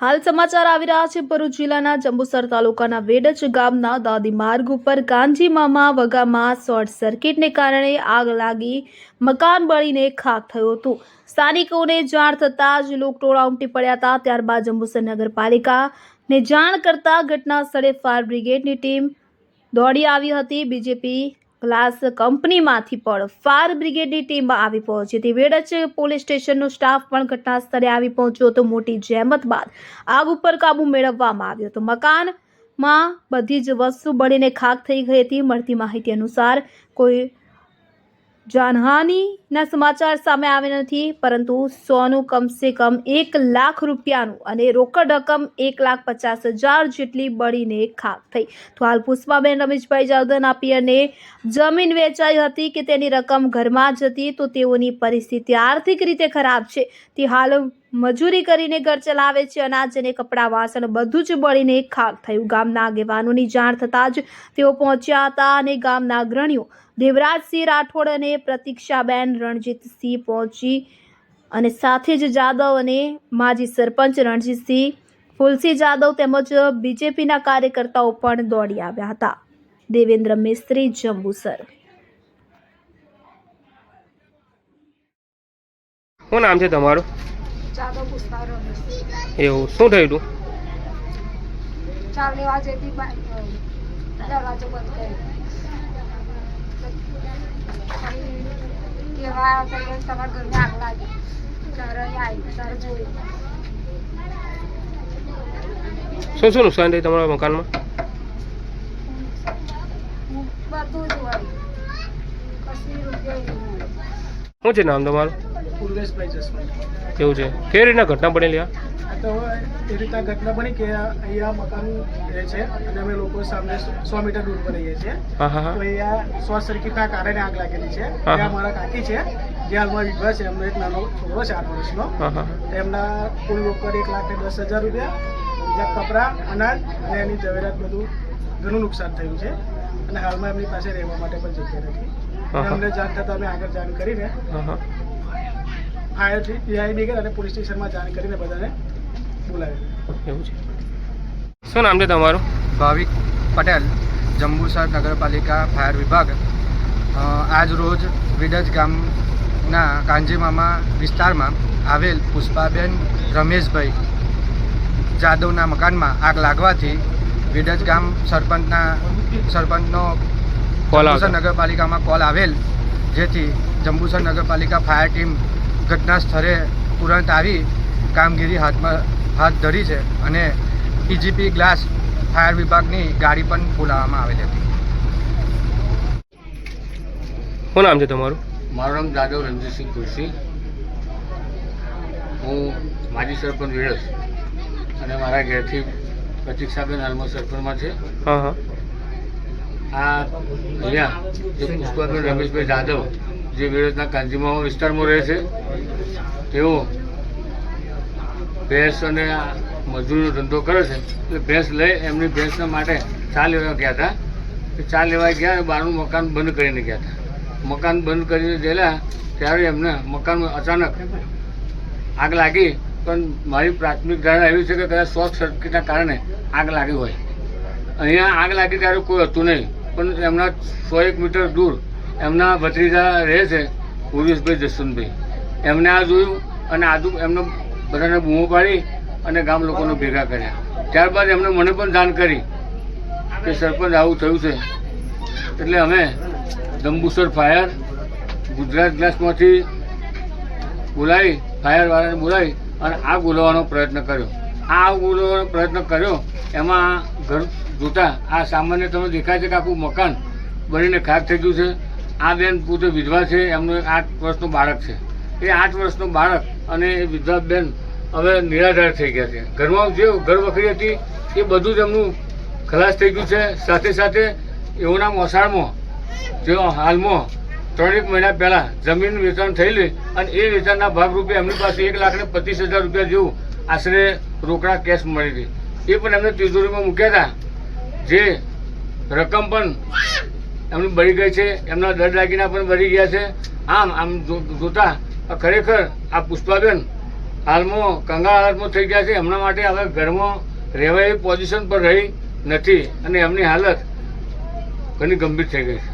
હાલ સમાચાર આવી રહ્યા છે ભરૂચ જિલ્લાના જંબુસર તાલુકાના વેડજ ગામના દાદી માર્ગ ઉપર કાંજી મામા વગામાં શોર્ટ સર્કિટને કારણે આગ લાગી મકાન બળીને ખાખ થયું હતું। સ્થાનિકોને જાણ થતાં જ લોકટોળા ઉમટી પડ્યા હતા। ત્યારબાદ જંબુસર નગરપાલિકાને જાણ કરતા ઘટના સ્થળે ફાયર બ્રિગેડની ટીમ દોડી આવી હતી। બીજેપી ગ્લાસ કંપનીમાંથી પણ ફાયર બ્રિગેડની ટીમ આવી પહોંચી હતી। વેડજ પોલીસ સ્ટેશનનો સ્ટાફ પણ ઘટના સ્થળે આવી પહોંચ્યો હતો। મોટી જહેમત બાદ આગ ઉપર કાબુ મેળવવામાં આવ્યો હતો। મકાનમાં બધી જ વસ્તુ બળીને ખાખ થઈ ગઈ હતી। મળતી માહિતી અનુસાર કોઈ જાનહાનિના સમાચાર સામે આવ્યા નથી, પરંતુ સોનું કમસે કમ 1 લાખ રૂપિયાનું અને રોકડ રકમ 1,50,000 જેટલી બળીને ખાખ થઈ। તો હાલ પુષ્પાબેન રમેશભાઈ જાદવના પિયરને જમીન વેચાઈ હતી કે તેની રકમ ઘરમાં જ હતી, તો તેઓની પરિસ્થિતિ આર્થિક રીતે ખરાબ છે। તે હાલ મજૂરી કરીને ઘર ચલાવે છે। અનાજ અને કપડાં વાસણ બધું જ બળીને ખાખ થયું। ગામના આગેવાનોની જાણ થતાં જ તેઓ પહોંચ્યા હતા અને ગામના અગ્રણીઓ દેવરાજસિંહ રાઠોડ અને પ્રતીક્ષાબેન રણજીતસિંહ પહોંચી અને સાથે જ જાદવ અને માજી સરપંચ રણજીતસિંહ, ફૂલસિંહ જાદવ તેમજ બીજેપીના કાર્યકર્તાઓ પણ દોડી આવ્યા હતા। દેવેન્દ્ર મિસ્ત્રી, જંબુસર। શું નામ છે તમારું? જાદવ પુષ્પા રમેશ। એવું શું થયું હતું? ચાર લેવા જતી દરવાજો બંધ કરી કેવા તમારા ઘરમાં આગ લાગી ત્યારે આવી ત્યારે જોયું શું નુકસાન થયું તમારા મકાનમાં? બધું જ હોય, કશી રૂપિયા શું છે નામ તમારું? પૂર્વેશભાઈ જસભાઈ। એવું છે, કેવી રીતના ઘટના બનેલી? આ તો એ રીતના ઘટના બની કે અહીંયા મકાન રહે છે અને અમે લોકો સામે 100 મીટર દૂર પર રહીએ છીએ। હા હા હા તો અહીંયા શોર્ટ સર્કિટના કારણે આગ લાગેલી છે। ત્યાં મારા કાકી છે, જે હાલમાં વિધવા છે, એમનો એક નાનો છોકરો છે 8 વર્ષનો। હા હા એમના કુલ રોકડ 1,10,000 રૂપિયા, બીજા કપડાં, અનાજ અને એની ઝવેરાત બધું ઘણું નુકસાન થયું છે અને હાલમાં એમની પાસે રહેવા માટે પણ જગ્યા નથી। અને અમને જાણ થતાં અમે આગળ જાણ કરીને ફાયર બ્રિગેડ અને પોલીસ સ્ટેશનમાં જાણ કરીને બધાને બોલાવ્યા। એવું છે, શું નામ છે તમારું? ભાવિક પટેલ, જંબુસર નગરપાલિકા ફાયર વિભાગ। આજ રોજ વેડજ ગામના કાંજીમામા વિસ્તારમાં આવેલ પુષ્પાબેન રમેશભાઈ જાદવના મકાનમાં આગ લાગવાથી વેડજ ગામ સરપંચનો જંબુસર નગરપાલિકામાં કોલ આવેલ, જેથી જંબુસર નગરપાલિકા ફાયર ટીમ ઘટના સ્થળે તુરંત આવી કામગીરી હાથ ધરી છે અને પીજીપી ગ્લાસ ફાયર વિભાગની ગાડી પણ બોલાવવામાં આવેલી હતી। શું નામ છે તમારું? મારું નામ જાદવ રણજીતસિંહ કુરશી। હું માજી સરપંચ વેડજ અને મારા ઘેરથી પ્રતીક્ષાબેન હાલમાં સરપંચમાં છે। હા હા આ અહીંયા જે પુષ્પાબેન રમેશભાઈ જાદવ જે વેડજના કાંજીમામા વિસ્તારમાં રહે છે, તેઓ ભેંસ અને મજૂરીનો ધંધો કરે છે। એટલે ભેંસ લઈ એમની ભેંસના માટે ચા લેવા ગયા હતા। ચા લેવા ગયા અને બહારનું મકાન બંધ કરીને ગયા હતા। મકાન બંધ કરીને ગયેલા ત્યારે એમને મકાનમાં અચાનક આગ લાગી, પણ મારી પ્રાથમિક ધારણા એવી છે કે કદાચ શોર્ટ સર્કિટના કારણે આગ લાગી હોય। અહીંયા આગ લાગી ત્યારે કોઈ હતું નહીં, પણ એમના 100 મીટર દૂર એમના ભત્રીજા રહે છે પૂર્વેશભાઈ જસવંતભાઈ, એમને આ જોયું અને એમને બધાને બૂમો પાડી અને ગામ લોકોને ભેગા કર્યા। ત્યારબાદ એમને મને પણ જાણ કરી કે સરપંચ આવું થયું છે। એટલે અમે જંબુસર ફાયર, ગુજરાત ગ્લાસમાંથી બોલાવી ફાયરવાળાને બોલાવી અને આગ બોલાવવાનો પ્રયત્ન કર્યો। આગ બોલાવવાનો પ્રયત્ન કર્યો એમાં ઘર જોતા આ સામાન્ય તમે દેખાય છે કે આખું મકાન બળીને ખાક થઈ ગયું છે। આ બેન પોતે વિધવા છે, એમનું એક 8 વર્ષનું બાળક છે। એ 8 વર્ષનું બાળક અને એ વિધવા બેન હવે નિરાધાર થઈ ગયા છે। ઘરમાં જે ઘર વખરી હતી એ બધું જ એમનું ખલાસ થઈ ગયું છે। સાથે સાથે એઓના મોસાળમાં જે હાલમાં 3 મહિના પહેલાં જમીન વેચાણ થયેલી અને એ વેચાણના ભાગરૂપે એમની પાસે 1,25,000 રૂપિયા જેવું આશરે રોકડા કેશ મળી હતી। એ પણ એમને તિજોરીમાં મૂક્યા હતા, જે રકમ પણ એમની બળી ગઈ છે। એમના દર દાગીના પણ બળી ગયા છે। આમ જોતા ખરેખર આ પુષ્પાબેન હાલમાં કંગાળ હાલતમાં થઈ ગયા છે. એમના માટે હવે ઘરમાં રહેવા એવી પોઝિશન પર રહી નથી અને એમની હાલત ઘણી ગંભીર થઈ ગઈ છે.